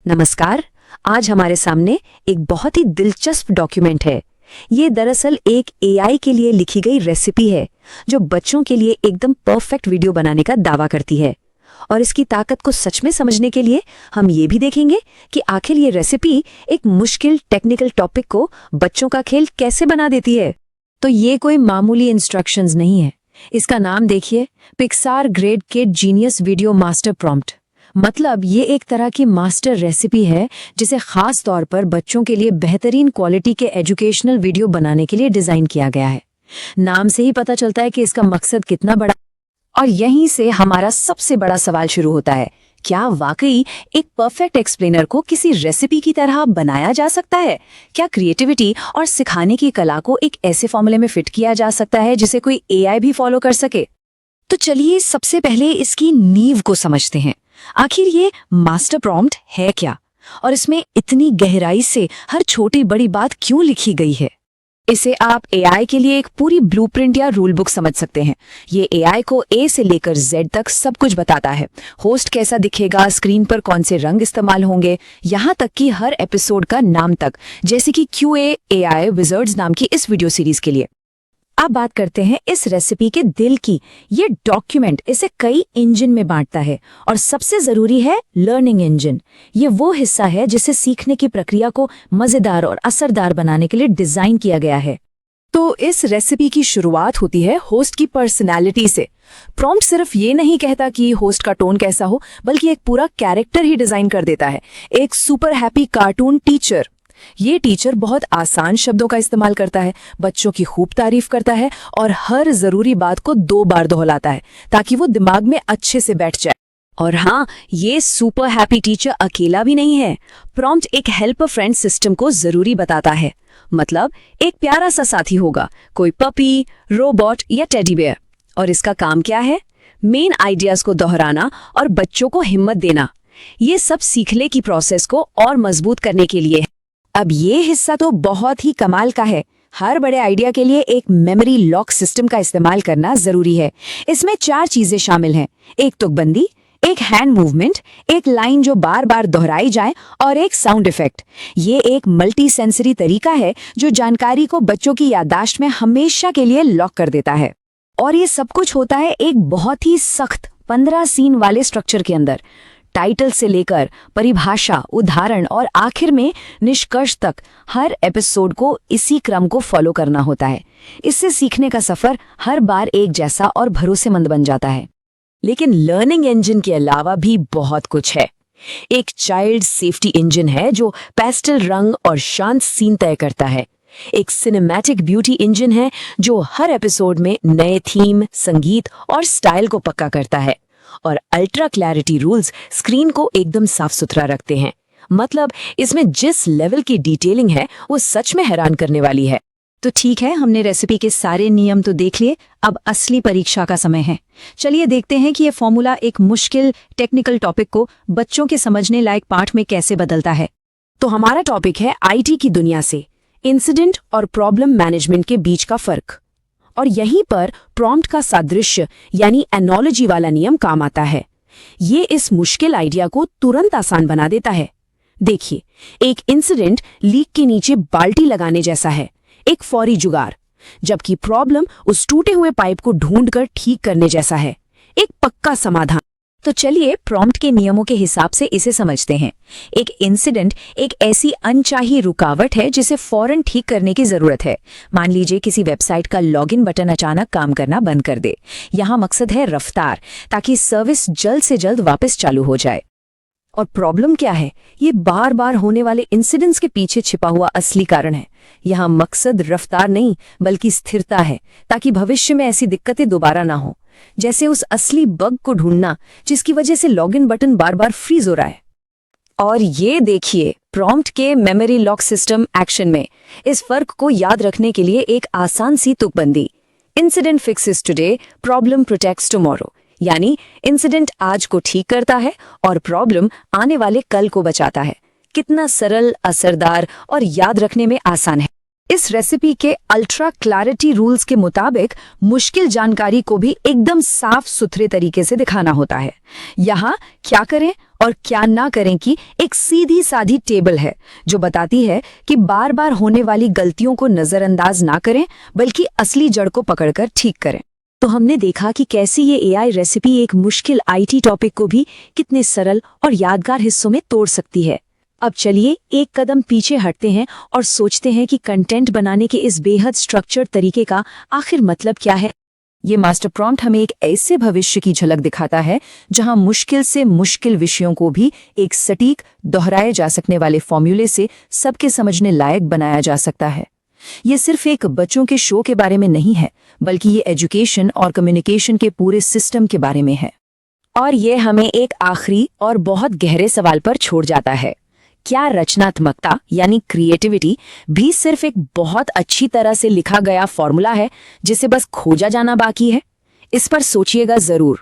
नमस्कार। आज हमारे सामने एक बहुत ही दिलचस्प डॉक्यूमेंट है। ये दरअसल एक एआई के लिए लिखी गई रेसिपी है जो बच्चों के लिए एकदम परफेक्ट वीडियो बनाने का दावा करती है। और इसकी ताकत को सच में समझने के लिए हम ये भी देखेंगे कि आखिर ये रेसिपी एक मुश्किल टेक्निकल टॉपिक को बच्चों का खेल कैसे बना देती है। तो ये कोई मामूली इंस्ट्रक्शंस नहीं है। इसका नाम देखिए, Pixar grade kid genius video master prompt. मतलब ये एक तरह की मास्टर रेसिपी है जिसे खास तौर पर बच्चों के लिए बेहतरीन क्वालिटी के एजुकेशनल वीडियो बनाने के लिए डिजाइन किया गया है। नाम से ही पता चलता है कि इसका मकसद कितना बड़ा। और यहीं से हमारा सबसे बड़ा सवाल शुरू होता है, क्या वाकई एक परफेक्ट एक्सप्लेनर को किसी रेसिपी की तरह बनाया जा सकता है? क्या क्रिएटिविटी और सिखाने की कला को एक ऐसे फॉर्मूले में फिट किया जा सकता है जिसे कोई एआई भी फॉलो कर सके? तो चलिए सबसे पहले इसकी नींव को समझते हैं। आखिर ये मास्टर प्रॉम्प्ट है क्या, और इसमें इतनी गहराई से हर छोटी बड़ी बात क्यों लिखी गई है? इसे आप एआई के लिए एक पूरी ब्लूप्रिंट या रूल बुक समझ सकते हैं। ये एआई को ए से लेकर जेड तक सब कुछ बताता है। होस्ट कैसा दिखेगा, स्क्रीन पर कौन से रंग इस्तेमाल होंगे, यहाँ तक कि हर एपिसोड का नाम तक, जैसे कि QA AI विजर्ड्स नाम की इस वीडियो सीरीज के लिए। अब बात करते हैं इस रेसिपी के दिल की। ये डॉक्यूमेंट इसे कई इंजन में बांटता है और सबसे जरूरी है लर्निंग इंजन। ये वो हिस्सा है जिसे सीखने की प्रक्रिया को मजेदार और असरदार बनाने के लिए डिजाइन किया गया है। तो इस रेसिपी की शुरुआत होती है होस्ट की पर्सनैलिटी से। प्रॉम्प्ट सिर्फ ये नहीं कहता कि होस्ट का टोन कैसा हो, बल्कि एक पूरा कैरेक्टर ही डिजाइन कर देता है। एक सुपर हैप्पी कार्टून टीचर। ये टीचर बहुत आसान शब्दों का इस्तेमाल करता है, बच्चों की खूब तारीफ करता है और हर जरूरी बात को 2 बार दोहराता है ताकि वो दिमाग में अच्छे से बैठ जाए। और हाँ, ये सुपर हैप्पी टीचर अकेला भी नहीं है। प्रॉम्प्ट एक हेल्पर फ्रेंड सिस्टम को जरूरी बताता है। मतलब एक प्यारा सा साथी होगा, कोई पपी, रोबोट या टेडी बेयर। और इसका काम क्या है? मेन आइडियाज को दोहराना और बच्चों को हिम्मत देना। ये सब सीखने की प्रोसेस को और मजबूत करने के लिए है। अब ये हिस्सा तो बहुत ही कमाल का है। हर बड़े आइडिया के लिए एक मेमोरी लॉक सिस्टम का इस्तेमाल करना जरूरी है। इसमें 4 चीजें शामिल हैं, एक तुकबंदी, एक हैंड मूवमेंट, एक लाइन जो बार बार दोहराई जाए और एक साउंड इफेक्ट। ये एक मल्टी सेंसरी तरीका है जो जानकारी को बच्चों की याददाश्त में हमेशा के लिए लॉक कर देता है। और ये सब कुछ होता है एक बहुत ही सख्त 15 सीन वाले स्ट्रक्चर के अंदर। टाइटल से लेकर परिभाषा, उदाहरण और आखिर में निष्कर्ष तक हर एपिसोड को इसी क्रम को फॉलो करना होता है। इससे सीखने का सफर हर बार एक जैसा और भरोसेमंद बन जाता है। लेकिन लर्निंग इंजन के अलावा भी बहुत कुछ है। एक चाइल्ड सेफ्टी इंजन है जो पेस्टल रंग और शांत सीन तय करता है। एक सिनेमैटिक ब्यूटी इंजन है जो हर एपिसोड में नए थीम, संगीत और स्टाइल को पक्का करता है। और अल्ट्रा क्लैरिटी रूल्स स्क्रीन को एकदम साफ सुथरा रखते हैं। मतलब इसमें जिस लेवल की डिटेलिंग है वो सच में हैरान करने वाली है। तो ठीक है, हमने रेसिपी के सारे नियम तो देख लिए। अब असली परीक्षा का समय है। चलिए देखते हैं कि ये फॉर्मूला एक मुश्किल टेक्निकल टॉपिक को बच्चों के समझने लायक पाठ में कैसे बदलता है। तो हमारा टॉपिक है IT की दुनिया से इंसिडेंट और प्रॉब्लम मैनेजमेंट के बीच का फर्क। और यहीं पर प्रॉम्प्ट का सादृश्य यानी एनोलॉजी वाला नियम काम आता है। ये इस मुश्किल आइडिया को तुरंत आसान बना देता है। देखिए, एक इंसिडेंट लीक के नीचे बाल्टी लगाने जैसा है, एक फौरी जुगाड़, जबकि प्रॉब्लम उस टूटे हुए पाइप को ढूंढकर ठीक करने जैसा है, एक पक्का समाधान। तो चलिए प्रॉम्प्ट के नियमों के हिसाब से इसे समझते हैं। एक इंसिडेंट एक ऐसी अनचाही रुकावट है जिसे फौरन ठीक करने की जरूरत है। मान लीजिए किसी वेबसाइट का लॉगिन बटन अचानक काम करना बंद कर दे। यहाँ मकसद है रफ्तार, ताकि सर्विस जल्द से जल्द वापस चालू हो जाए। और प्रॉब्लम क्या है? ये बार बार होने वाले इंसिडेंट्स के पीछे छिपा हुआ असली कारण है। यहाँ मकसद रफ्तार नहीं बल्कि स्थिरता है, ताकि भविष्य में ऐसी दिक्कतें दोबारा ना हो। जैसे उस असली बग को ढूंढना जिसकी वजह से लॉगिन बटन बार बार फ्रीज हो रहा है। और ये देखिए प्रॉम्प्ट के मेमोरी लॉक सिस्टम एक्शन में इस फर्क को याद रखने के लिए एक आसान सी तुकबंदी, incident fixes today, problem protects tomorrow. यानी इंसिडेंट आज को ठीक करता है और प्रॉब्लम आने वाले कल को बचाता है। कितना सरल, असरदार और याद रखने में आसान है। इस रेसिपी के अल्ट्रा क्लैरिटी रूल्स के मुताबिक मुश्किल जानकारी को भी एकदम साफ सुथरे तरीके से दिखाना होता है। यहाँ क्या करें और क्या ना करें कि एक सीधी सादी टेबल है जो बताती है कि बार बार होने वाली गलतियों को नजरअंदाज ना करें बल्कि असली जड़ को पकड़कर ठीक करें। तो हमने देखा कि कैसे ये एआई रेसिपी एक मुश्किल आईटी टॉपिक को भी कितने सरल और यादगार हिस्सों में तोड़ सकती है। अब चलिए एक कदम पीछे हटते हैं और सोचते हैं कि कंटेंट बनाने के इस बेहद स्ट्रक्चर्ड तरीके का आखिर मतलब क्या है। ये मास्टर प्रॉम्प्ट हमें एक ऐसे भविष्य की झलक दिखाता है जहां मुश्किल से मुश्किल विषयों को भी एक सटीक, दोहराए जा सकने वाले फॉर्मूले से सबके समझने लायक बनाया जा सकता है। ये सिर्फ एक बच्चों के शो के बारे में नहीं है, बल्कि ये एजुकेशन और कम्युनिकेशन के पूरे सिस्टम के बारे में है। और ये हमें एक आखिरी और बहुत गहरे सवाल पर छोड़ जाता है, क्या रचनात्मकता यानी क्रिएटिविटी भी सिर्फ एक बहुत अच्छी तरह से लिखा गया फॉर्मूला है जिसे बस खोजा जाना बाकी है? इस पर सोचिएगा जरूर।